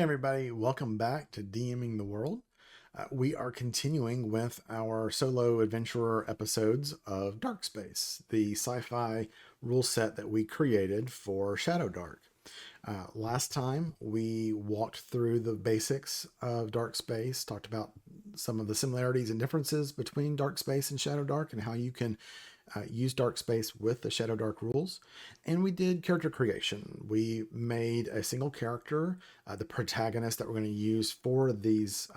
Hey everybody, welcome back to DMing the World. We are continuing with our solo adventurer episodes of DarkSpace, the sci-fi rule set that we created for Shadow Dark. Last time we walked through the basics of DarkSpace, talked about some of the similarities and differences between DarkSpace and Shadow Dark and how you can use DarkSpace with the Shadow Dark rules. And we did character creation. We made a single character, the protagonist that we're going to use for these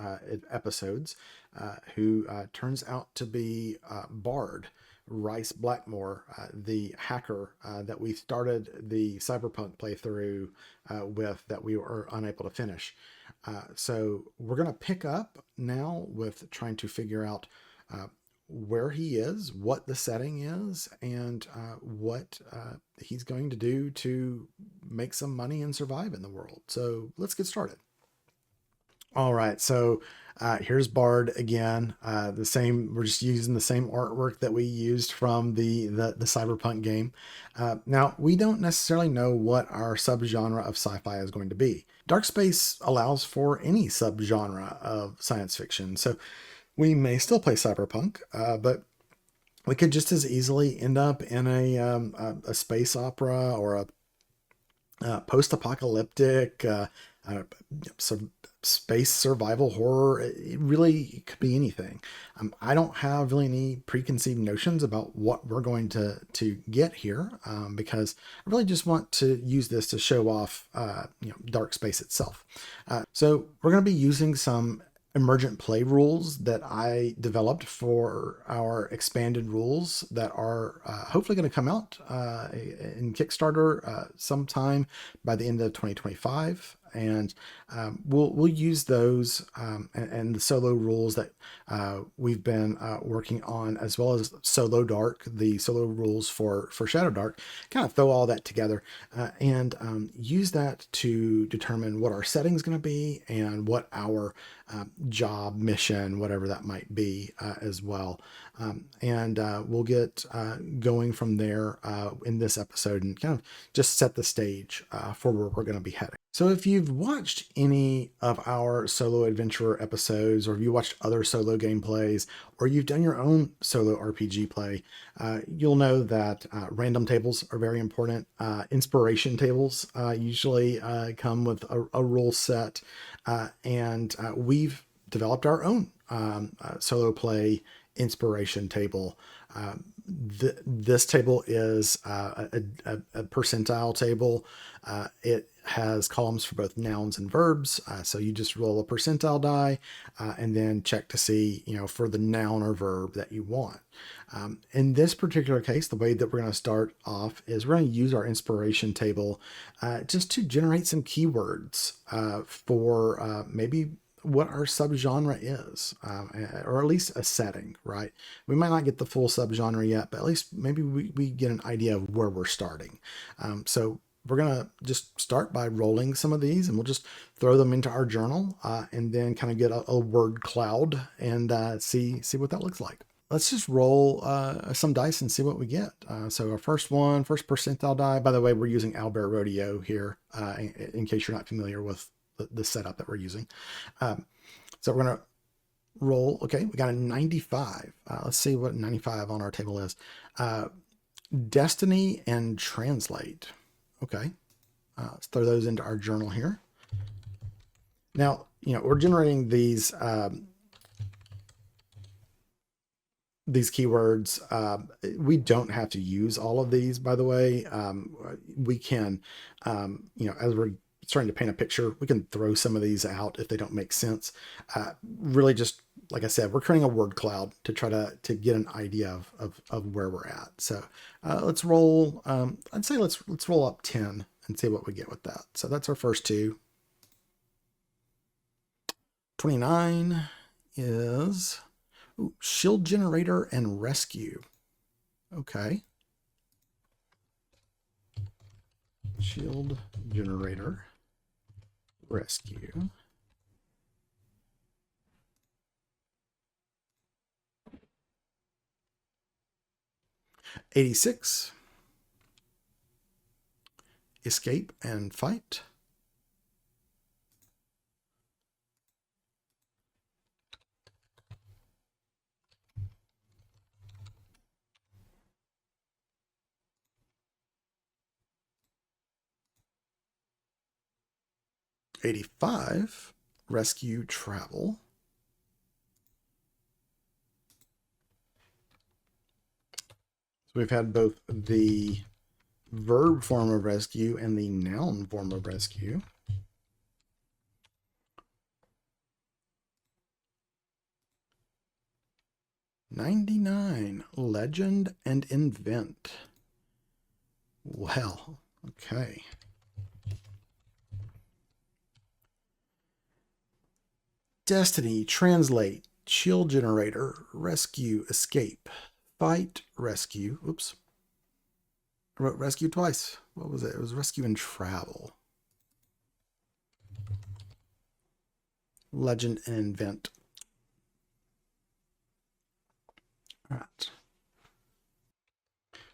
episodes, who turns out to be Bard. Rice Blackmore, the hacker that we started the Cyberpunk playthrough with that we were unable to finish. So we're going to pick up now with trying to figure out where he is, what the setting is, and what he's going to do to make some money and survive in the world. So let's get started. All right, so here's Bard again. The same. We're just using the same artwork that we used from the Cyberpunk game. Now we don't necessarily know what our subgenre of sci-fi is going to be. DarkSpace allows for any subgenre of science fiction, so we may still play Cyberpunk, but we could just as easily end up in a space opera or a post-apocalyptic space survival horror. It really could be anything. I don't have really any preconceived notions about what we're going to get here, because I really just want to use this to show off Dark Space itself. So we're going to be using some emergent play rules that I developed for our expanded rules that are hopefully going to come out in Kickstarter sometime by the end of 2025. And we'll use those and the solo rules that we've been working on, as well as Solo Dark, the solo rules for Shadow Dark. Kind of throw all that together and use that to determine what our setting is going to be and what our job, mission, whatever that might be as well. And we'll get going from there in this episode and kind of just set the stage for where we're going to be heading. So if you've watched any of our solo adventurer episodes, or if you watched other solo gameplays, or you've done your own solo RPG play, you'll know that random tables are very important. Inspiration tables usually come with a rule set, and we've developed our own solo play inspiration table. This table is a percentile table. It has columns for both nouns and verbs. So you just roll a percentile die and then check to see, for the noun or verb that you want. In this particular case, the way that we're going to start off is we're going to use our inspiration table just to generate some keywords for maybe what our subgenre is, or at least a setting, right? We might not get the full subgenre yet, but at least maybe we get an idea of where we're starting. So we're going to just start by rolling some of these, and we'll just throw them into our journal and then kind of get a word cloud and see what that looks like. Let's just roll some dice and see what we get. So our first percentile die. By the way, we're using Owlbear Rodeo here, in case you're not familiar with the setup that we're using. So we're going to roll. Okay, we got a 95. Let's see what 95 on our table is. Destiny and translate. Okay, let's throw those into our journal here. Now, we're generating these keywords. We don't have to use all of these, by the way. We can, as we're starting to paint a picture, we can throw some of these out if they don't make sense. Really, just like I said, we're creating a word cloud to try to get an idea of where we're at. So let's roll. I'd say let's roll up 10 and see what we get with that. So that's our first two. 29 is shield generator and rescue. Okay. Shield generator rescue. '86. Escape and fight. 85, rescue travel. So we've had both the verb form of rescue and the noun form of rescue. $99, legend and invent. Well, okay. Destiny, translate, shield generator, rescue, escape, fight, rescue. Oops. I wrote rescue twice. What was it? It was rescue and travel. Legend and invent. All right.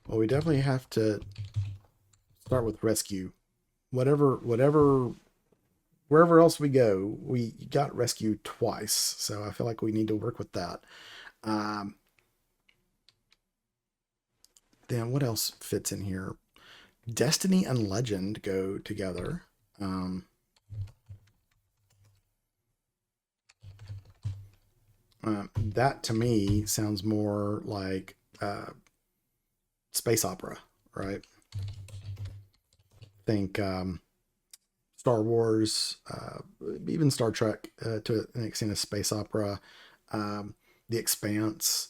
Well, we definitely have to start with rescue. Wherever else we go, we got rescue twice. So I feel like we need to work with that. Um, then what else fits in here? Destiny and legend go together. That to me sounds more like space opera, right? Think Star Wars, even Star Trek to an extent, a space opera, The Expanse,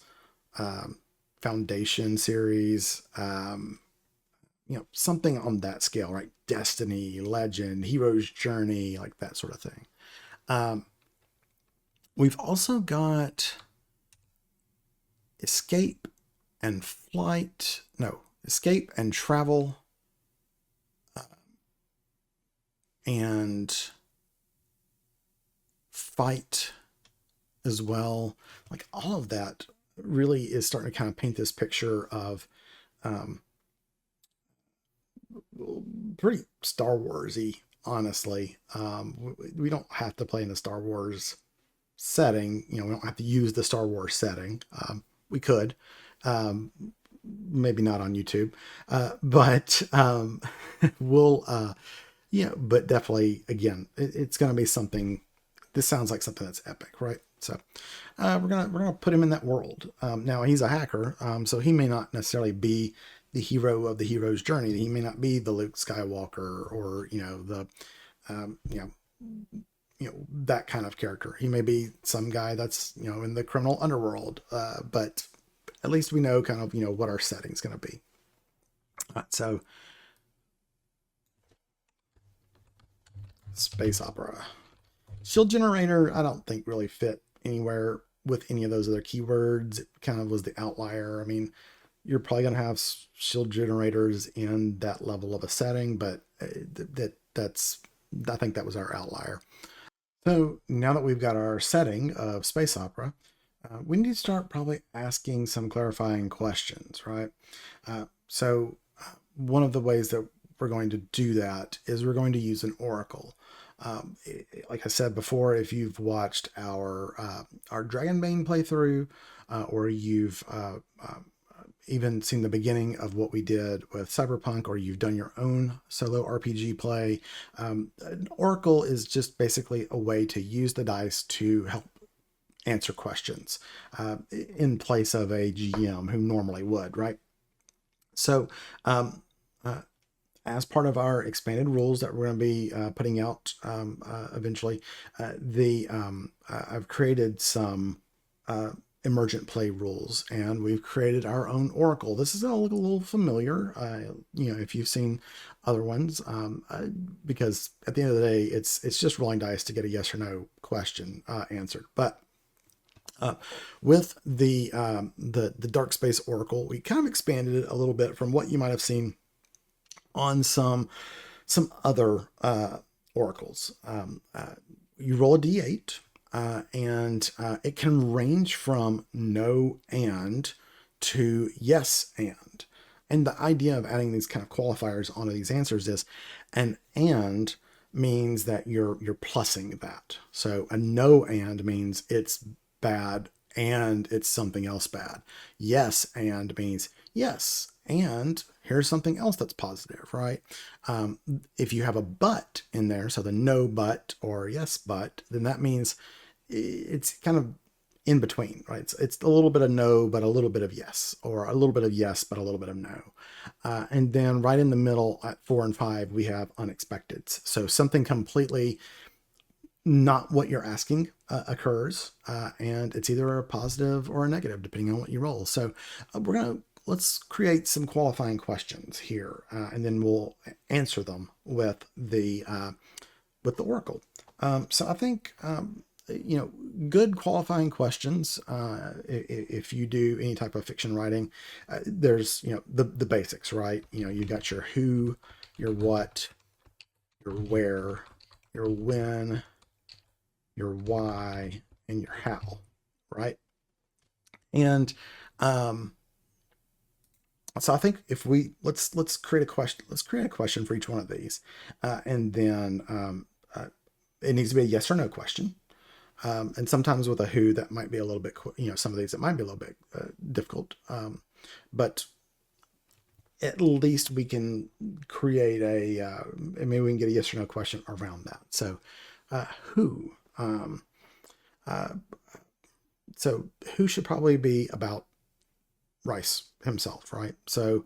Foundation series, something on that scale, right? Destiny, Legend, Hero's Journey, like that sort of thing. We've also got escape and flight. No, escape and travel. And fight as well. Like all of that really is starting to kind of paint this picture of pretty Star Warsy, honestly. We don't have to play in a Star Wars setting. We don't have to use the Star Wars setting. We could. Maybe not on YouTube. But we'll but definitely, again, it's going to be something. This sounds like something that's epic, right? So we're gonna put him in that world. Now he's a hacker, so he may not necessarily be the hero of the hero's journey. He may not be the Luke Skywalker or the that kind of character. He may be some guy that's in the criminal underworld. But at least we know kind of what our setting's going to be. So space opera. Shield generator, I don't think really fit anywhere with any of those other keywords. It kind of was the outlier. I mean, you're probably going to have shield generators in that level of a setting, but I think that was our outlier. So now that we've got our setting of space opera, we need to start probably asking some clarifying questions, right? So one of the ways that we're going to do that is we're going to use an oracle. Like I said before, if you've watched our Dragonbane playthrough, or you've even seen the beginning of what we did with Cyberpunk, or you've done your own solo RPG play, an oracle is just basically a way to use the dice to help answer questions in place of a GM who normally would, right? So as part of our expanded rules that we're going to be putting out eventually, I've created some emergent play rules, and we've created our own oracle. This is going to look a little familiar, if you've seen other ones, because at the end of the day, it's just rolling dice to get a yes or no question answered. But with the DarkSpace oracle, we kind of expanded it a little bit from what you might have seen on some other oracles. You roll a d8, and it can range from no and to yes and. And the idea of adding these kind of qualifiers onto these answers is an and means that you're plussing that. So a no and means it's bad and it's something else bad. Yes and means yes And here's something else that's positive, right? If you have a but in there, so the no but or yes but, then that means it's kind of in between, right? It's a little bit of no, but a little bit of yes, or a little bit of yes, but a little bit of no. And then right in the middle at 4 and 5, we have unexpected. So something completely not what you're asking occurs, and it's either a positive or a negative depending on what you roll. So let's create some qualifying questions here, and then we'll answer them with the oracle. So I think good qualifying questions. If you do any type of fiction writing, there's the basics, right? You got your who, your what, your where, your when, your why, and your how, right? And so I think if let's create a question. Let's create a question for each one of these, and then it needs to be a yes or no question. And sometimes with a who, that might be a little bit, some of these it might be a little bit difficult, but at least we can create maybe we can get a yes or no question around that. So who. So who should probably be about Rice himself, right? So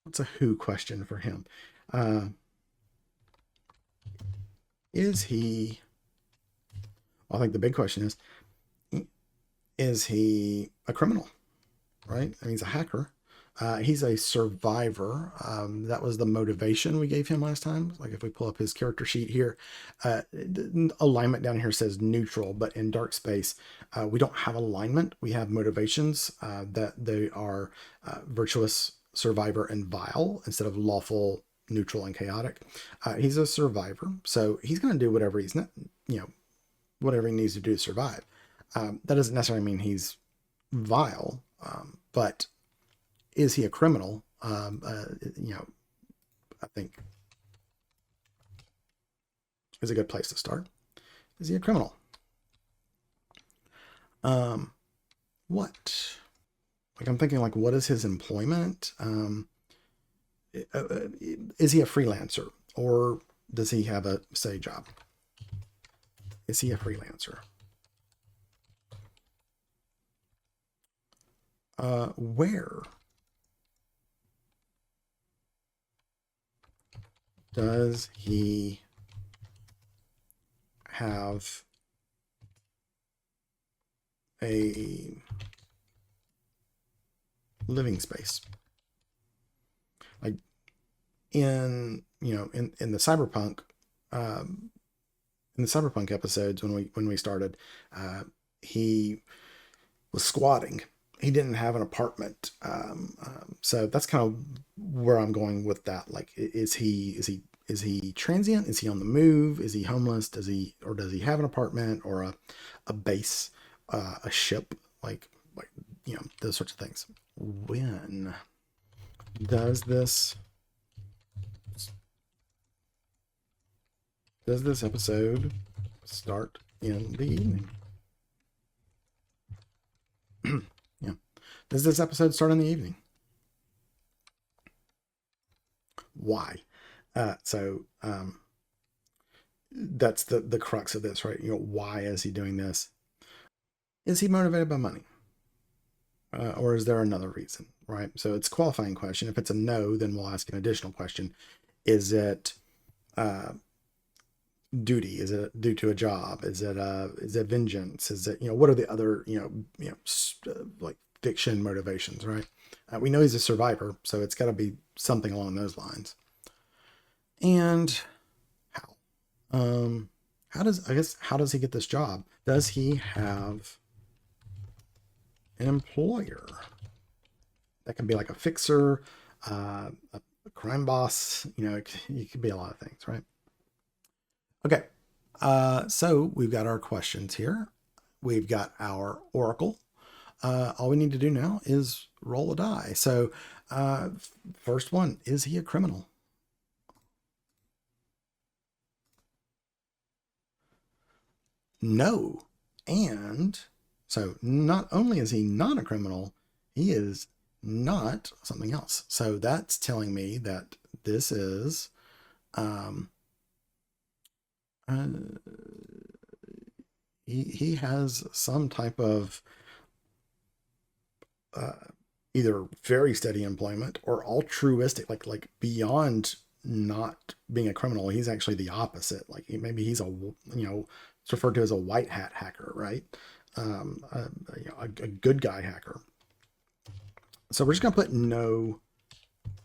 what's a who question for him? Is he? I think the big question is he a criminal? Right? I mean, he's a hacker. He's a survivor. That was the motivation we gave him last time. Like if we pull up his character sheet here, alignment down here says neutral, but in DarkSpace, we don't have alignment. We have motivations that they are virtuous, survivor, and vile instead of lawful, neutral, and chaotic. He's a survivor, so he's going to do whatever whatever he needs to do to survive. That doesn't necessarily mean he's vile, but is he a criminal? I think is a good place to start. Is he a criminal? What? Like I'm thinking, like, what is his employment? Is he a freelancer or does he have a say job? Is he a freelancer? Where does he have a living space? Like in the cyberpunk episodes when we started, he was squatting. He didn't have an apartment, so that's kind of where I'm going with that. Like, is he transient? Is he on the move? Is he homeless? Does he have an apartment or a base, a ship? Like those sorts of things. When does this episode start in the evening? Yeah. Does this episode start in the evening? Why? So that's the crux of this, right? Why is he doing this? Is he motivated by money? Or is there another reason, right? So it's a qualifying question. If it's a no, then we'll ask an additional question. Is it duty? Is it due to a job? Is it vengeance? Is it what are the other like fiction motivations, right? We know he's a survivor, so it's got to be something along those lines. And how? How does he get this job? Does he have an employer? That can be like a fixer, a crime boss. It could be a lot of things, right? Okay, so we've got our questions here. We've got our oracle. All we need to do now is roll a die. So first one, is he a criminal? No. And so not only is he not a criminal, he is not something else. So that's telling me that this is um, uh, he has some type of uh, either very steady employment or altruistic, like beyond not being a criminal. He's actually the opposite. Like maybe he's it's referred to as a white hat hacker, right? A good guy hacker. So we're just gonna put no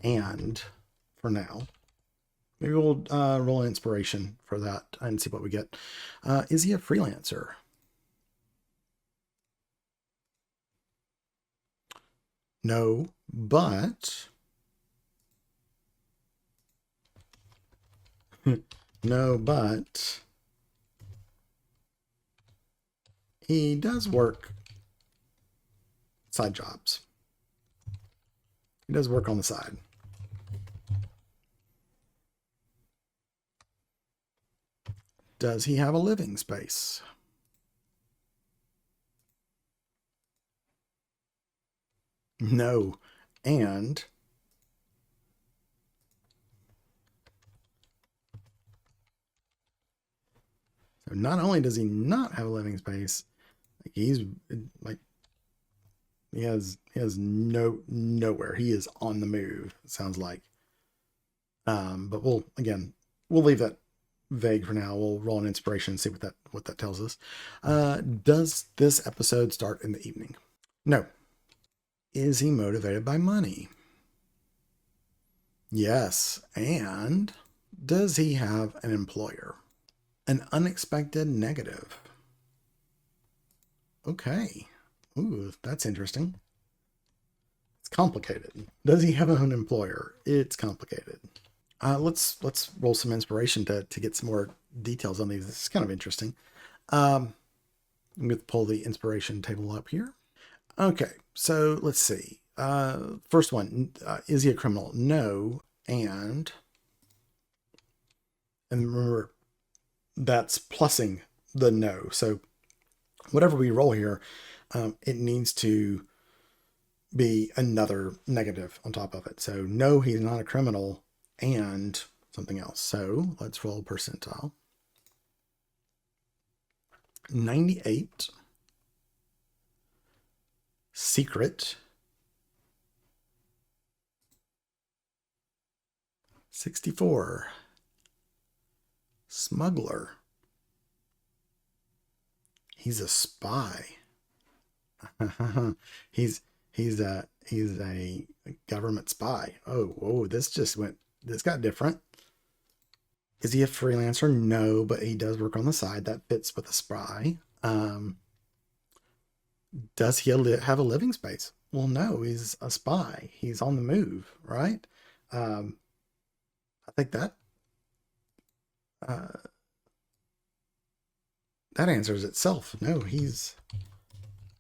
and for now. Maybe we'll roll an inspiration for that and see what we get. Is he a freelancer? No, but no, but he does work side jobs. He does work on the side. Does he have a living space? No. And so not only does he not have a living space, he's like he has nowhere. He is on the move, it sounds like. But we'll leave that vague for now. We'll roll an inspiration and see what that tells us. Does this episode start in the evening? No. Is he motivated by money? Yes. And does he have an employer? An unexpected negative. Okay. Ooh, that's interesting. It's complicated. Does he have an employer? It's complicated. Let's roll some inspiration to get some more details on these. This is kind of interesting. I'm going to pull the inspiration table up here. Okay, so let's see. First one, is he a criminal? No, and remember that's plussing the no. So whatever we roll here, it needs to be another negative on top of it. So no, he's not a criminal, and something else. So let's roll percentile. 98. Secret. 64. Smuggler. He's a spy. he's a government spy. Oh, whoa, this got different. Is he a freelancer? No, but he does work on the side. That fits with a spy. Does he have a living space? Well, no, he's a spy. He's on the move, right? I think uh, that answers itself. No, he's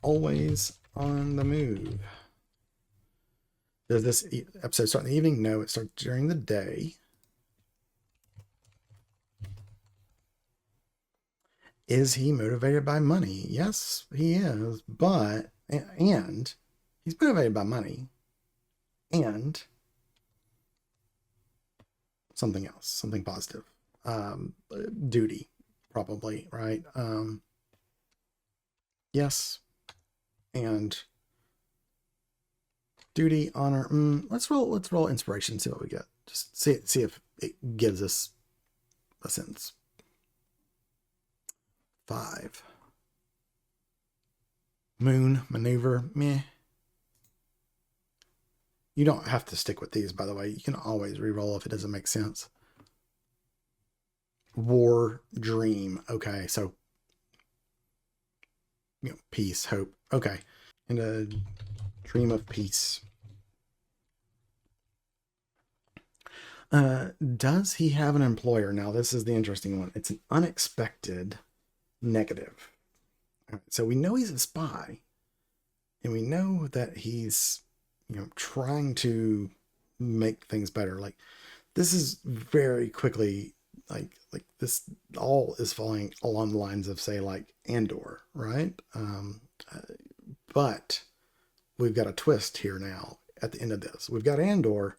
always on the move. Does this episode start in the evening? No, it starts during the day. Is he motivated by money? Yes, he is. But, and he's motivated by money and something else, something positive. Duty, probably, right? Yes. And duty, honor. Let's roll inspiration, see what we get. Just see if it gives us a sentence. 5. Moon, maneuver, meh. You don't have to stick with these, by the way. You can always re-roll if it doesn't make sense. War, dream. Okay, so peace, hope. Okay, and a dream of peace. Does he have an employer? Now, this is the interesting one. It's an unexpected negative. All right, so we know he's a spy, and we know that he's, trying to make things better. Like this is very quickly like all is falling along the lines of, say, like Andor, right? But we've got a twist here now at the end of this. We've got Andor,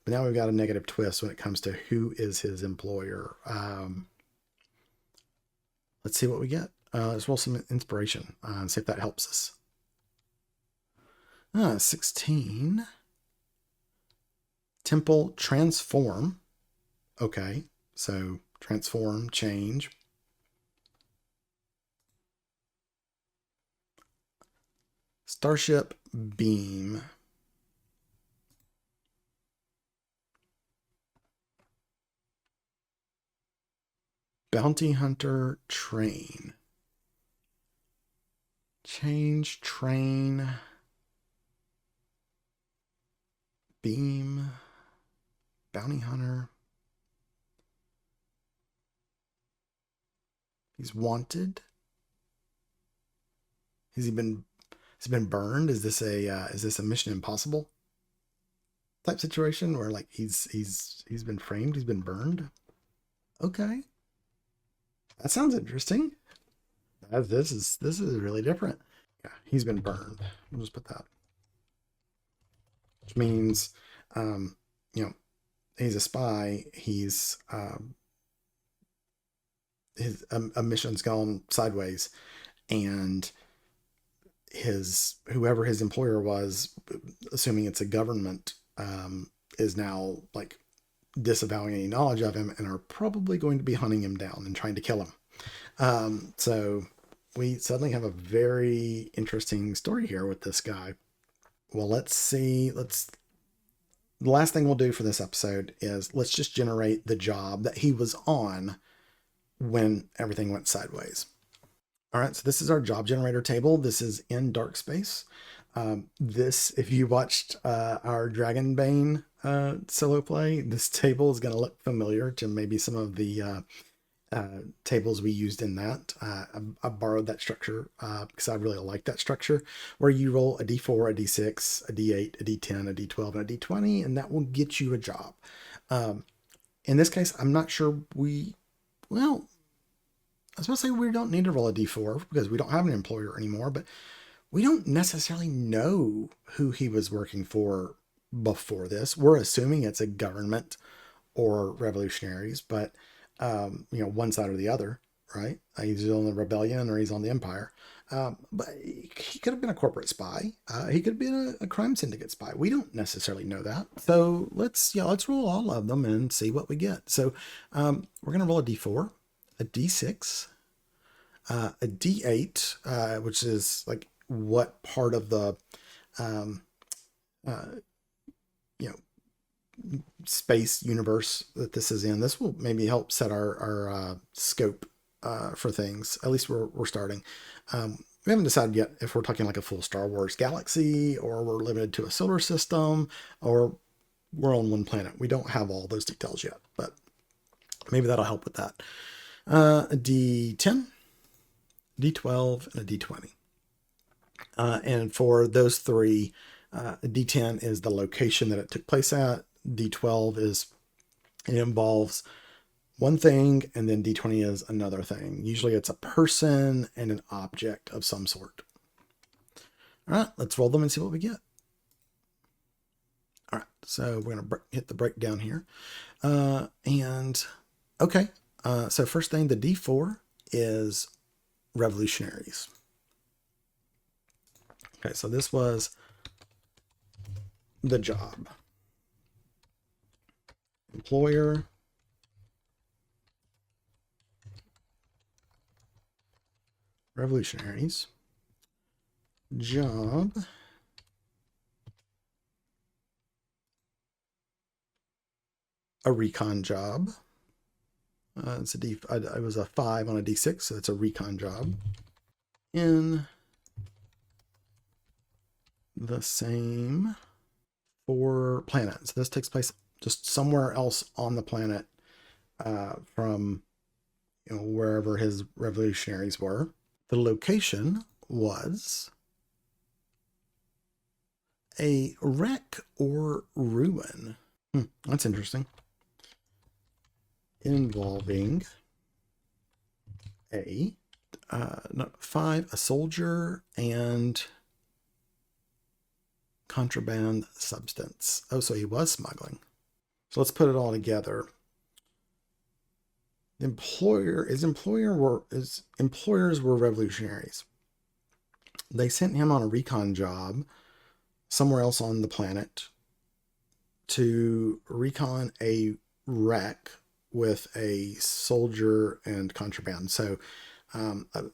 but now we've got a negative twist when it comes to who is his employer. Let's see what we get. Let's roll some inspiration and see if that helps us. 16. Temple transform. Okay, so transform, change. Starship beam. Bounty hunter train. Change train. Beam. Bounty hunter. He's wanted. Has he been burned? Is this a Mission Impossible type situation where like he's been framed, he's been burned? Okay. That sounds interesting. This is really different. Yeah, he's been burned. We'll just put that. Which means you know, he's a spy. He's his a mission's gone sideways, and whoever his employer was, assuming it's a government, is now like disavowing any knowledge of him and are probably going to be hunting him down and trying to kill him. So we suddenly have a very interesting story here with this guy. Well, let's see. The last thing we'll do for this episode is let's just generate the job that he was on when everything went sideways. All right, so this is our job generator table. This is in DarkSpace. If you watched our Dragonbane solo play, this table is going to look familiar to maybe some of the tables we used in that. I borrowed that structure because I really like that structure, where you roll a d4, a d6, a d8, a d10, a d12, and a d20, and that will get you a job. In this case, I'm not sure well, I was going to say we don't need to roll a d4 because we don't have an employer anymore, but we don't necessarily know who he was working for before this. We're assuming it's a government or revolutionaries, but one side or the other, right? He's on the rebellion or he's on the empire. But he could have been a corporate spy. He could have been a crime syndicate spy. We don't necessarily know that. So let's roll all of them and see what we get. So we're gonna roll a d4, a d6, a d8, which is like what part of the space universe that this is in. This will maybe help set our scope for things. At least we're starting. We haven't decided yet if we're talking like a full Star Wars galaxy, or we're limited to a solar system, or we're on one planet. We don't have all those details yet, but maybe that'll help with that. A D10, D12, and a D20. And for those three, D10 is the location that it took place at. D12 it involves one thing, and then D20 is another thing. Usually it's a person and an object of some sort. All right, let's roll them and see what we get. All right, so we're going to hit the breakdown here. And okay, so first thing, the D4 is revolutionaries. Okay, so this was the job. Employer, revolutionaries, job, a recon job. It's it was a 5 on a d6, so it's a recon job. In the same for planets. This takes place just somewhere else on the planet from wherever his revolutionaries were. The location was a wreck or ruin. That's interesting. Involving a no, 5, a soldier and contraband substance. Oh, so he was smuggling. So let's put it all together. The employer, his employers were revolutionaries. They sent him on a recon job somewhere else on the planet to recon a wreck with a soldier and contraband. So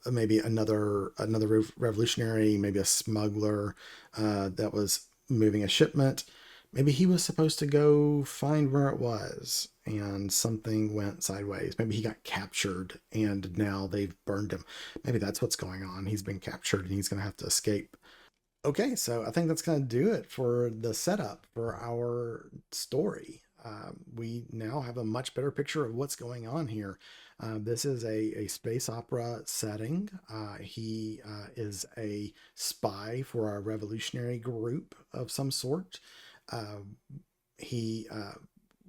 maybe another revolutionary, maybe a smuggler that was moving a shipment. Maybe he was supposed to go find where it was, and something went sideways. Maybe he got captured, and now they've burned him. Maybe that's what's going on. He's been captured, and he's going to have to escape. Okay, so I think that's going to do it for the setup for our story. We now have a much better picture of what's going on here. This is a space opera setting. He is a spy for a revolutionary group of some sort. Uh, he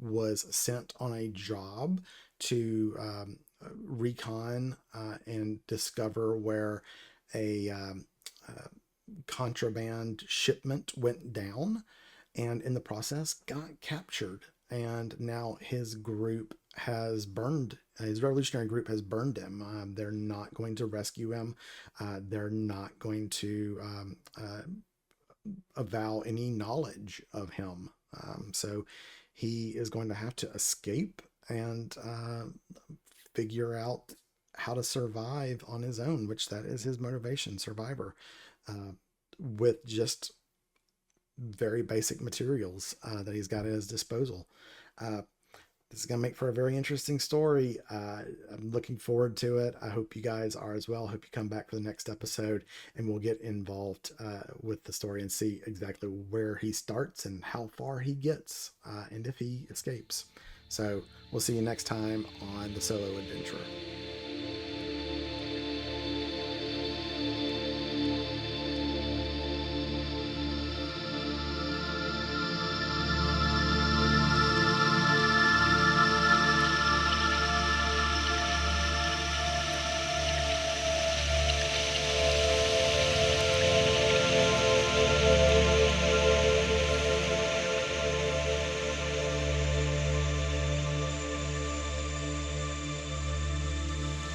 was sent on a job to recon and discover where a contraband shipment went down, and in the process got captured. And now his group has burned, his revolutionary group has burned him. They're not going to rescue him. They're not going to avow any knowledge of him. So he is going to have to escape and figure out how to survive on his own, which that is his motivation, survivor, uh, with just very basic materials that he's got at his disposal. Uh, this is going to make for a very interesting story. I'm looking forward to it. I hope you guys are as well. I hope you come back for the next episode and we'll get involved with the story and see exactly where he starts and how far he gets and if he escapes. So we'll see you next time on The Solo Adventurer.